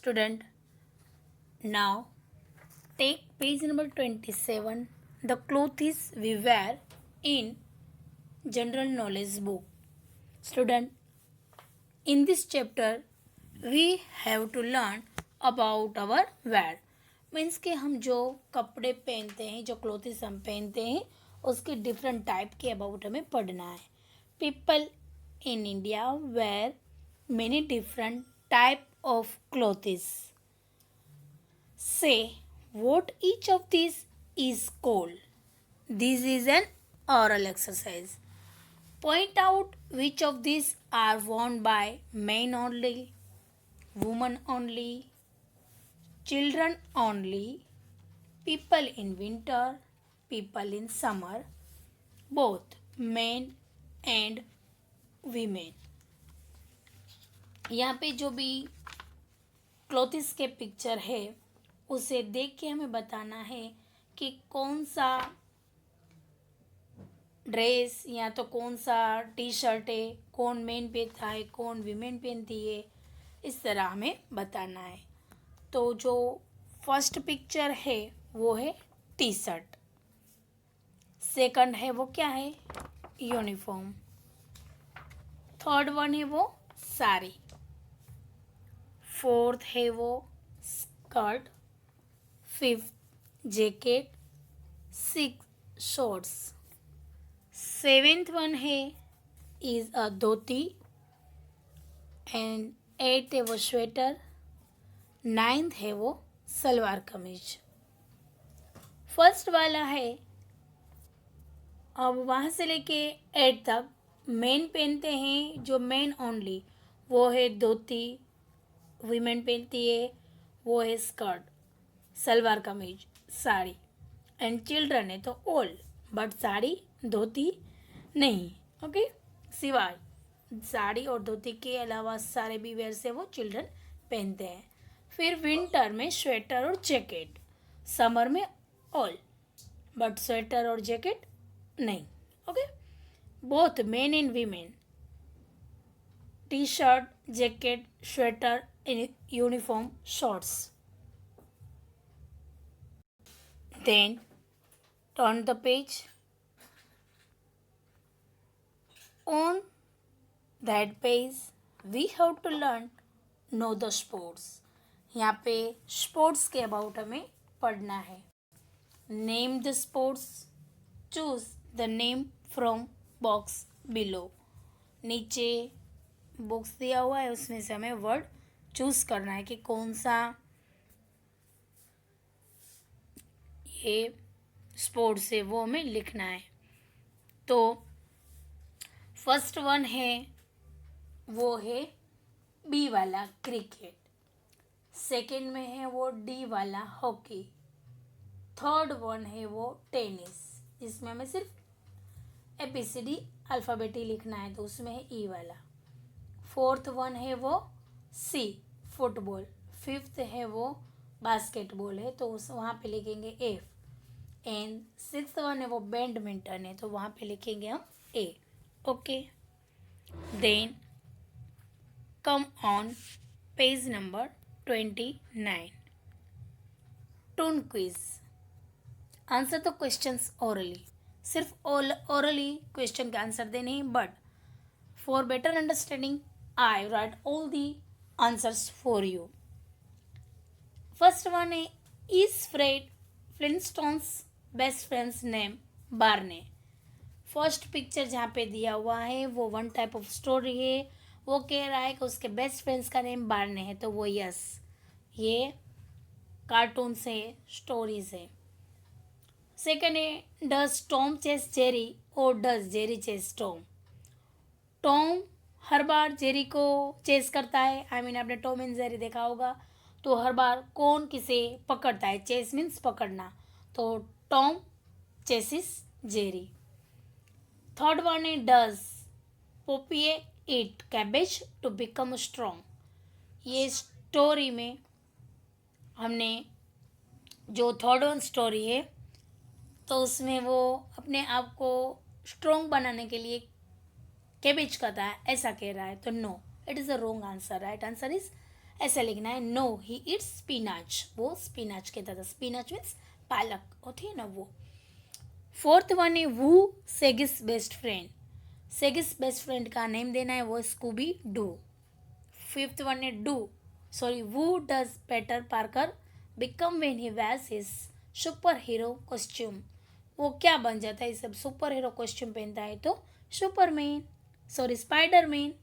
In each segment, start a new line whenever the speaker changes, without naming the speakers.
Student, now take page number 27. The clothes we wear in general knowledge book. Student, in this chapter we have to learn about our wear. Means कि हम जो कपड़े पहनते हैं, जो clothes हम पहनते हैं, उसके डिफरेंट टाइप के अबाउट हमें पढ़ना है. People in India were many different type of clothes. Say what each of these is called. This is an oral exercise. Point out which of these are worn by men only, women only, children only, people in winter, people in summer, both men and women. यहाँ पे जो भी clothes के picture है उसे देख के हमें बताना है कि कौन सा ड्रेस या तो कौन सा टी शर्ट है, कौन मेन पहनता है, कौन वीमेन पहनती है, इस तरह हमें बताना है. तो जो फर्स्ट पिक्चर है वो है टी शर्ट. सेकंड है वो क्या है, यूनिफॉर्म. थर्ड वन है वो साड़ी. फोर्थ है वो skirt. Fifth jacket. Six shorts. Seventh one है is a dhoti. And eight है वो स्वेटर. नाइन्थ है वो सलवार कमीज. फर्स्ट वाला है, अब वहाँ से लेके एट तक मेन पहनते हैं, जो मेन ओनली वो है धोती. वीमेन पहनती है वो है skirt, salwar kameez, sari. And children है तो ऑल, बट साड़ी धोती नहीं. ओके, सिवाय साड़ी और धोती के अलावा सारे भी वेयर से वो चिल्ड्रन पहनते हैं. फिर विंटर में स्वेटर और जैकेट. समर में ऑल, बट स्वेटर और जैकेट नहीं. Okay, both men and women T shirt, jacket, sweater, uniform, shorts. Then turn the page. On that page we have to learn know the sports. यहाँ पे sports के about हमें पढ़ना है. Name the sports. Choose the name from box below. नीचे books दिया हुआ है, उसमें से हमें वर्ड चूज करना है कि कौन सा ये स्पोर्ट्स है वो हमें लिखना है. तो फर्स्ट वन है वो है बी वाला क्रिकेट. सेकंड में है वो डी वाला हॉकी. थर्ड वन है वो टेनिस, जिसमें हमें सिर्फ ABCD अल्फ़ाबेट ही लिखना है, तो उसमें है ई वाला. फोर्थ वन है वो सी फुटबॉल. फिफ्थ है वो बास्केटबॉल है, तो उस वहाँ पे लिखेंगे एफ. एंड सिक्स्थ वन है वो बैडमिंटन है, तो वहाँ पे लिखेंगे हम A. Okay, then come on page number 29. Toon quiz. Answer तो क्वेश्चंस ओरली, सिर्फ ओरली क्वेश्चन के आंसर देने हैं, but for better understanding I write all the answers for you. First one is Fred Flintstone's best friend's name Barney. First picture जहाँ पे दिया हुआ है वो वन टाइप ऑफ स्टोरी है. वो कह रहा है कि उसके बेस्ट फ्रेंड्स का नेम बार्ने है, तो वो यस, ये कार्टून से स्टोरीज है. सेकेंड है डज टॉम चेस जेरी और does Jerry chase Tom. Tom हर बार जेरी को चेस करता है. आई मीन आपने टॉम एंड जेरी देखा होगा, तो हर बार कौन किसे पकड़ता है. चेस मीन्स पकड़ना, तो Tom chases Jerry. Third one है does Popeye eat cabbage to become strong. ये स्टोरी में हमने जो थर्ड वन स्टोरी है, तो उसमें वो अपने आप को स्ट्रॉन्ग बनाने के लिए कैबेज खाता है, ऐसा कह रहा है. तो no, it is a wrong answer. Right answer is ऐसा लिखना है. No he eats spinach. वो स्पिनाच कहता था. स्पिनाच मीन्स पालक होती है ना वो. फोर्थ वन है who Shaggy's best friend. Shaggy's best friend का नेम देना है, वो स्कूबी डू. फिफ्थ वन है do sorry who does Peter Parker become when he wears his superhero costume. वो क्या बन जाता है सब सुपर हीरो कॉस्ट्यूम पहनता है तो सुपरमैन सॉरी स्पाइडरमैन.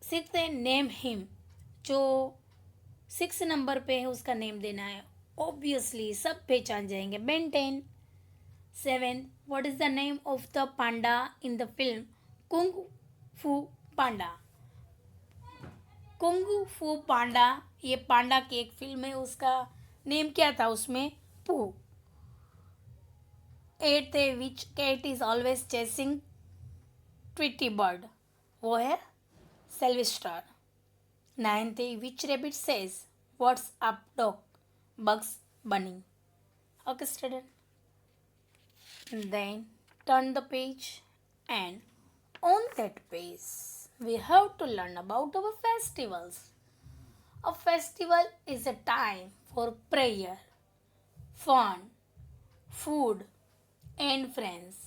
सिक्स है नेम हिम. जो 6 नंबर पे है उसका नेम देना है. ऑब्वियसली सब पहचान जाएंगे. Ben 10. 7. What is the name of the Panda in the film kung फू पांडा. कुंग फू पांडा ये पांडा की एक फिल्म है, उसका नेम क्या था उसमें? पू. 8 है which cat is always chasing Tweety bird. वो है सेल्विस्टर. 9th है which rabbit says what's up doc. Bugs Bunny. Okay student. Then turn the page and on that page we have to learn about our festivals. A festival is a time for prayer, fun, food and friends.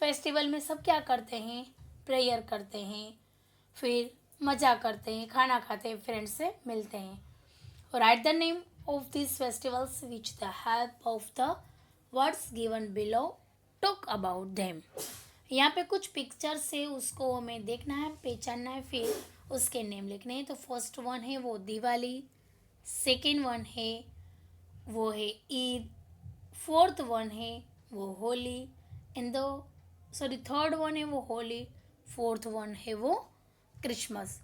Festival में सब क्या करते हैं? Prayer करते हैं, फिर मज़ा करते हैं, खाना खाते हैं, फ्रेंड्स से मिलते हैं. Right the name of this festivals which the help of the words given below talk about them. यहाँ पे कुछ पिक्चर्स से उसको हमें देखना है, पहचानना है, फिर उसके नेम लिखने हैं. तो फर्स्ट वन है वो दिवाली. सेकेंड वन है वो है ईद. फोर्थ वन है वो होली. एंड थर्ड वन है वो होली. फोर्थ वन है वो क्रिसमस.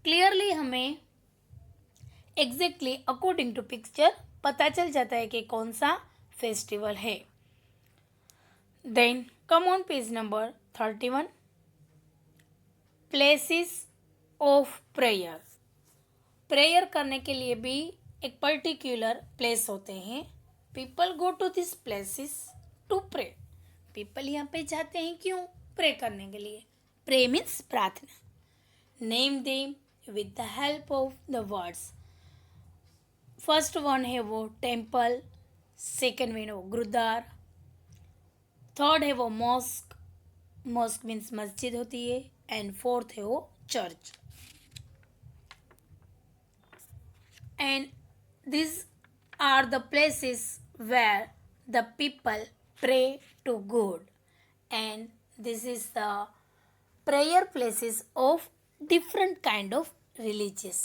क्लियरली हमें एग्जैक्टली अकॉर्डिंग टू पिक्चर पता चल जाता है कि कौन सा फेस्टिवल है. Then come on page number 31. Places of prayer. Prayer करने के लिए भी एक पर्टिकुलर प्लेस होते हैं. People go to this places to pray. People यहाँ पे जाते हैं क्यों? प्रे करने के लिए. प्रे मीन्स प्रार्थना. Name them with the help of the words. First one है वो टेम्पल. सेकेंड में वो गुरुद्वार. थर्ड है वो मॉस्क. मॉस्क मीन्स मस्जिद होती है. एंड फोर्थ है वो church. And this are the places where the people pray to God. And this is the prayer places of different kind of religious.